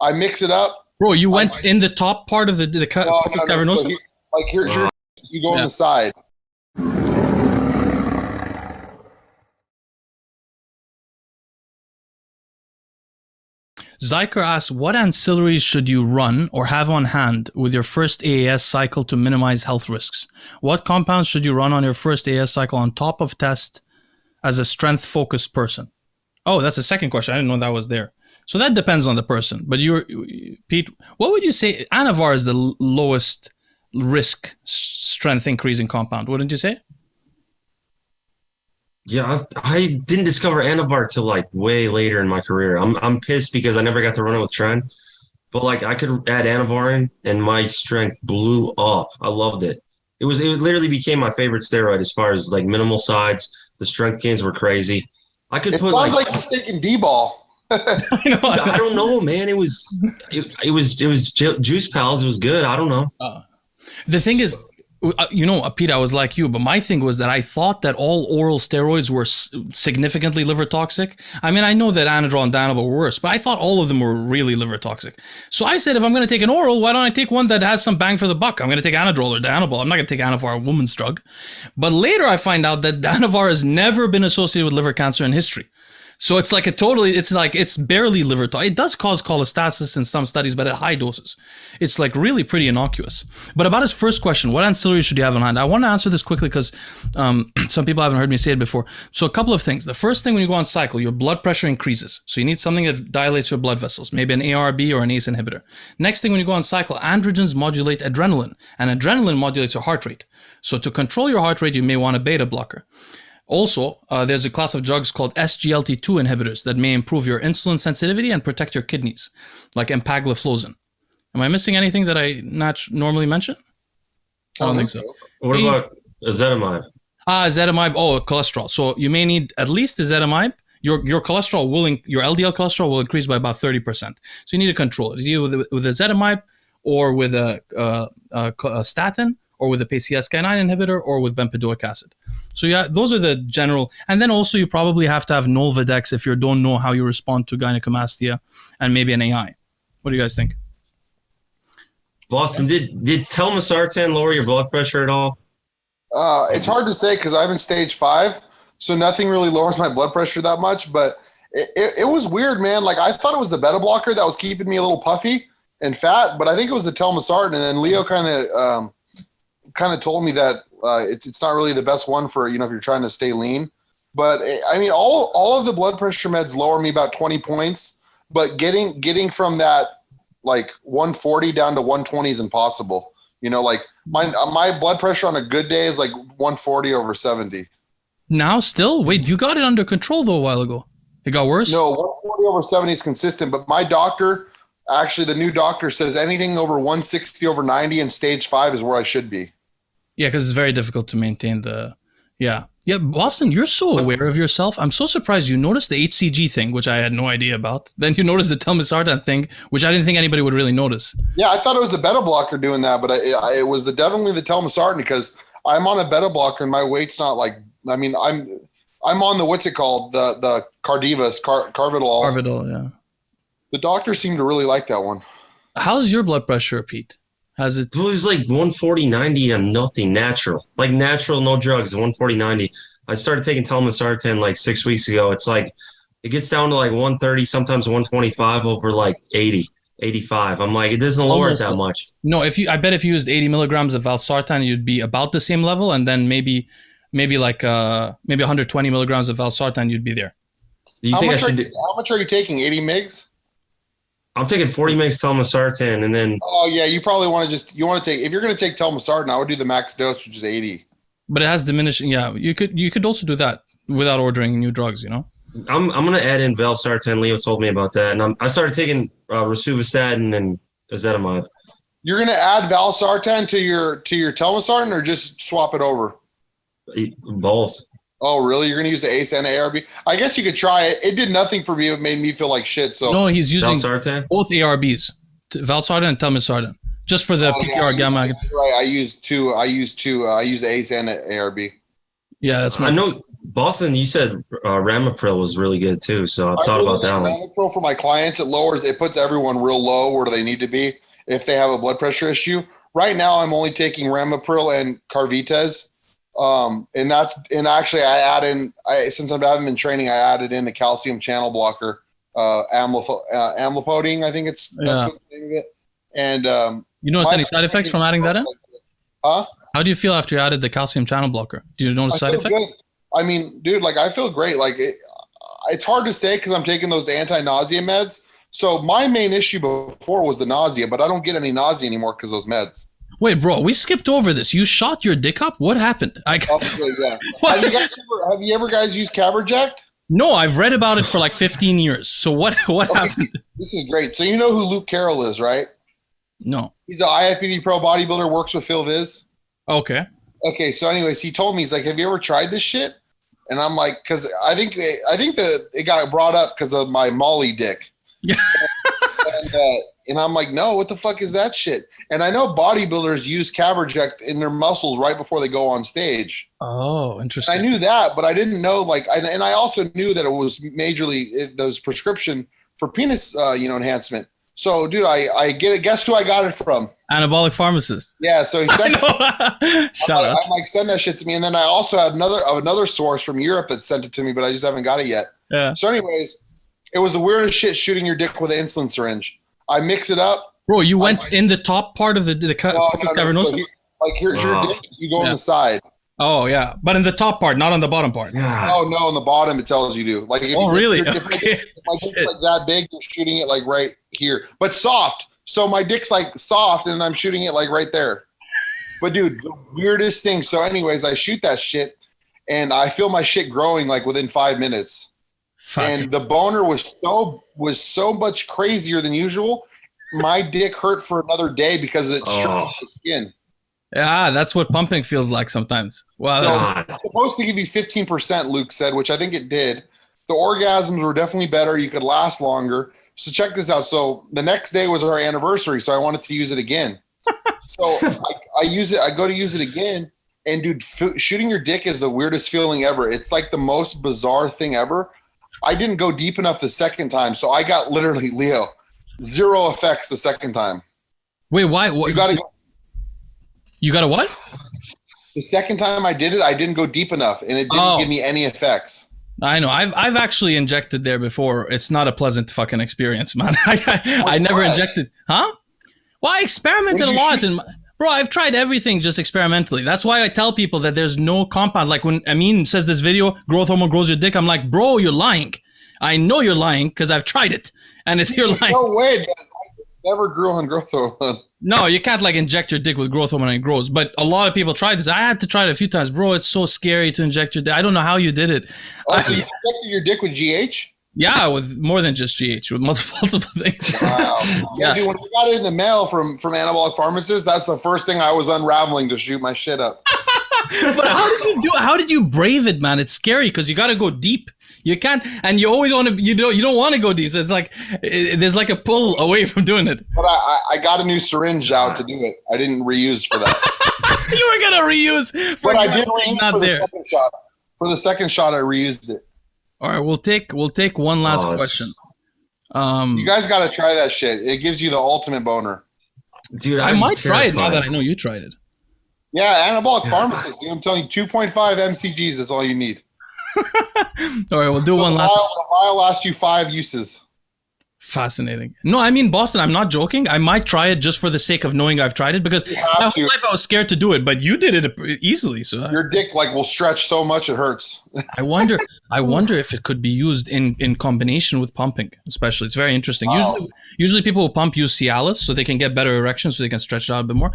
I mix it up. Bro, you went in the top part of the corpus cavernosum? So here's you go on the side. Zyker asks, what ancillaries should you run or have on hand with your first AAS cycle to minimize health risks? What compounds should you run on your first AAS cycle on top of test as a strength-focused person? Oh, that's a second question. I didn't know that was there. So that depends on the person. But Pete, what would you say? Anavar is the lowest risk strength increasing compound, wouldn't you say? Yeah, I didn't discover Anavar till like way later in my career. I'm pissed because I never got to run it with Trent. But like I could add Anavar in and my strength blew up. I loved it. It literally became my favorite steroid as far as like minimal sides. The strength gains were crazy. I could put sounds like he's taking D-ball. I don't know, man. It was Juice Pals. It was good. I don't know. The thing is, Pete, I was like you, but my thing was that I thought that all oral steroids were significantly liver toxic. I mean, I know that Anadrol and Dianabol were worse, but I thought all of them were really liver toxic. So I said, if I'm going to take an oral, why don't I take one that has some bang for the buck? I'm going to take Anadrol or Dianabol. I'm not going to take Anavar, a woman's drug. But later I find out that Anavar has never been associated with liver cancer in history. So it's like it's barely liver toxic. It does cause cholestasis in some studies, but at high doses. It's like really pretty innocuous. But about his first question, what ancillaries should you have on hand? I want to answer this quickly because some people haven't heard me say it before. So a couple of things. The first thing, when you go on cycle, your blood pressure increases. So you need something that dilates your blood vessels, maybe an ARB or an ACE inhibitor. Next thing, when you go on cycle, androgens modulate adrenaline, and adrenaline modulates your heart rate. So to control your heart rate, you may want a beta blocker. Also, there's a class of drugs called SGLT2 inhibitors that may improve your insulin sensitivity and protect your kidneys, like empagliflozin. Am I missing anything that I not normally mention? I don't think so. What about ezetimibe? Ezetimibe. Oh, cholesterol. So you may need at least ezetimibe. Your cholesterol your LDL cholesterol will increase by about 30%. So you need to control it. It's either with ezetimibe or with a statin, or with a PCSK9 inhibitor, or with bempedoic acid. So yeah, those are the general. And then also you probably have to have Nolvadex if you don't know how you respond to gynecomastia, and maybe an AI. What do you guys think? Bostin, did telmisartan lower your blood pressure at all? It's hard to say because I'm in stage 5, so nothing really lowers my blood pressure that much. But it was weird, man. Like I thought it was the beta blocker that was keeping me a little puffy and fat, but I think it was the telmisartan. And then Leo kind of told me that it's not really the best one for, if you're trying to stay lean. But I mean, all of the blood pressure meds lower me about 20 points, but getting from that like 140 down to 120 is impossible. Like my blood pressure on a good day is like 140 over 70. Now still? Wait, you got it under control though a while ago. It got worse? No, 140 over 70 is consistent, but my doctor, actually the new doctor, says anything over 160 over 90 in stage 5 is where I should be. Yeah, because it's very difficult to maintain the... Yeah, Bostin, you're so aware of yourself. I'm so surprised you noticed the HCG thing, which I had no idea about. Then you noticed the telmisartan thing, which I didn't think anybody would really notice. Yeah, I thought it was a beta blocker doing that, but it was definitely the telmisartan because I'm on a beta blocker and my weight's not like... I mean, I'm on the, what's it called? The Cardivas, Carvedal. Carvedal, yeah. The doctor seemed to really like that one. How's your blood pressure, Pete? Has it? It was like 140/90 on nothing, natural. Like natural, no drugs, 140/90. I started taking telmisartan like 6 weeks ago. It's like, it gets down to like 130, sometimes 125 over like 80, 85. I'm like, it doesn't lower it that much. No, I bet if you used 80 milligrams of valsartan, you'd be about the same level. And then maybe 120 milligrams of valsartan, you'd be there. Do you think I should how much are you taking? 80 mgs? I'm taking 40 mgs telmisartan, and then... Oh, yeah, you probably want to take... If you're going to take telmisartan, I would do the max dose, which is 80. But it has diminishing... Yeah, you could also do that without ordering new drugs, I'm going to add in valsartan. Leo told me about that. And I started taking rosuvastatin and ezetimibe. You're going to add valsartan to your telmisartan or just swap it over? Both. Oh, really? You're going to use the ACE and ARB? I guess you could try it. It did nothing for me. It made me feel like shit. So no, he's using valsartan? Both ARBs, valsartan and telmisartan, just for the PPR gamma. Right. I use the ACE and ARB. Yeah, that's I know Boston, you said Ramapril was really good too, so I thought really about that one. Ramapril for my clients. It puts everyone real low where they need to be if they have a blood pressure issue. Right now, I'm only taking Ramapril and Carvites. And actually I add in, since I haven't been training, I added in the calcium channel blocker, amlodipine. I think that's what the name of it. And, you notice any side effects from adding that in? Huh? How do you feel after you added the calcium channel blocker? Do you notice side effects? Good. I mean, dude, like I feel great. Like it's hard to say because I'm taking those anti-nausea meds. So my main issue before was the nausea, but I don't get any nausea anymore because those meds. Wait, bro, we skipped over this. You shot your dick up? What happened? Yeah. Have you ever guys used Caberject? No, I've read about it for like 15 years. So what happened? This is great. So you know who Luke Carroll is, right? No. He's an IFBB pro bodybuilder, works with Phil Viz. Okay. Okay, so anyways, he told me, he's like, have you ever tried this shit? And I'm like, because I think that it got brought up because of my Molly dick. Yeah. And I'm like, no, what the fuck is that shit? And I know bodybuilders use Caberject in their muscles right before they go on stage. Oh, interesting. I knew that, but I didn't know, and I also knew that it was those prescription for penis, enhancement. So, dude, I get it. Guess who I got it from? Anabolic pharmacist. Yeah, so he sent Shout out. I'm like, send that shit to me. And then I also had another source from Europe that sent it to me, but I just haven't got it yet. Yeah. So anyways, it was the weirdest shit shooting your dick with an insulin syringe. I mix it up. Bro, you went in the top part of the cavernosa? So here's your dick. You go on the side. Oh, yeah. But in the top part, not on the bottom part. Yeah. Oh, no, on the bottom it tells you to. Like, really? If my dick's like that big, you're shooting it like right here. But soft. So my dick's like soft and I'm shooting it like right there. But dude, the weirdest thing. So anyways, I shoot that shit and I feel my shit growing like within 5 minutes. And the boner was so much crazier than usual. My dick hurt for another day because it stretched the skin. Yeah, that's what pumping feels like sometimes. Wow. It's supposed to give you 15%, Luke said, which I think it did. The orgasms were definitely better. You could last longer. So check this out. So the next day was our anniversary, so I wanted to use it again. So I use it. I go to use it again, and dude, shooting your dick is the weirdest feeling ever. It's like the most bizarre thing ever. I didn't go deep enough the second time, so I got literally, Leo, 0 effects the second time. Wait, why? You got to go. You got a what? The second time I did it, I didn't go deep enough, and it didn't give me any effects. I know. I've actually injected there before. It's not a pleasant fucking experience, man. I never injected. Huh? Well, I experimented a lot. And bro, I've tried everything just experimentally. That's why I tell people that there's no compound. Like when Amin says this video, growth hormone grows your dick, I'm like, bro, you're lying. I know you're lying because I've tried it. And you're lying. No way, man. I never grew on growth hormone. No, you can't like inject your dick with growth hormone and it grows. But a lot of people tried this. I had to try it a few times. Bro, it's so scary to inject your dick. I don't know how you did it. Oh, so you injected your dick with GH? Yeah, with more than just GH, with multiple things. Wow. Yeah. Dude, when I got it in the mail from Anabolic Pharmacist, that's the first thing I was unraveling to shoot my shit up. But how did you brave it, man? It's scary because you got to go deep. You can't, and you always want to. You don't want to go deep. So it's like there's like a pull away from doing it. But I got a new syringe out to do it. I didn't reuse for that. You were gonna reuse, but I did reuse for the second shot. For the second shot, I reused it. All right, we'll take one last question. You guys got to try that shit. It gives you the ultimate boner. Dude, I might try it now that I know you tried it. Yeah, Anabolic Pharmacist, dude. I'm telling you, 2.5 mcgs. That's all you need. All right, we'll do one last. The vial lasts you 5 uses. Fascinating. No, I mean, Boston, I'm not joking. I might try it just for the sake of knowing I've tried it because my whole life I was scared to do it, but you did it easily. So your dick will stretch so much it hurts. I wonder if it could be used in combination with pumping, especially. It's very interesting. Usually people who pump use Cialis so they can get better erections so they can stretch it out a bit more.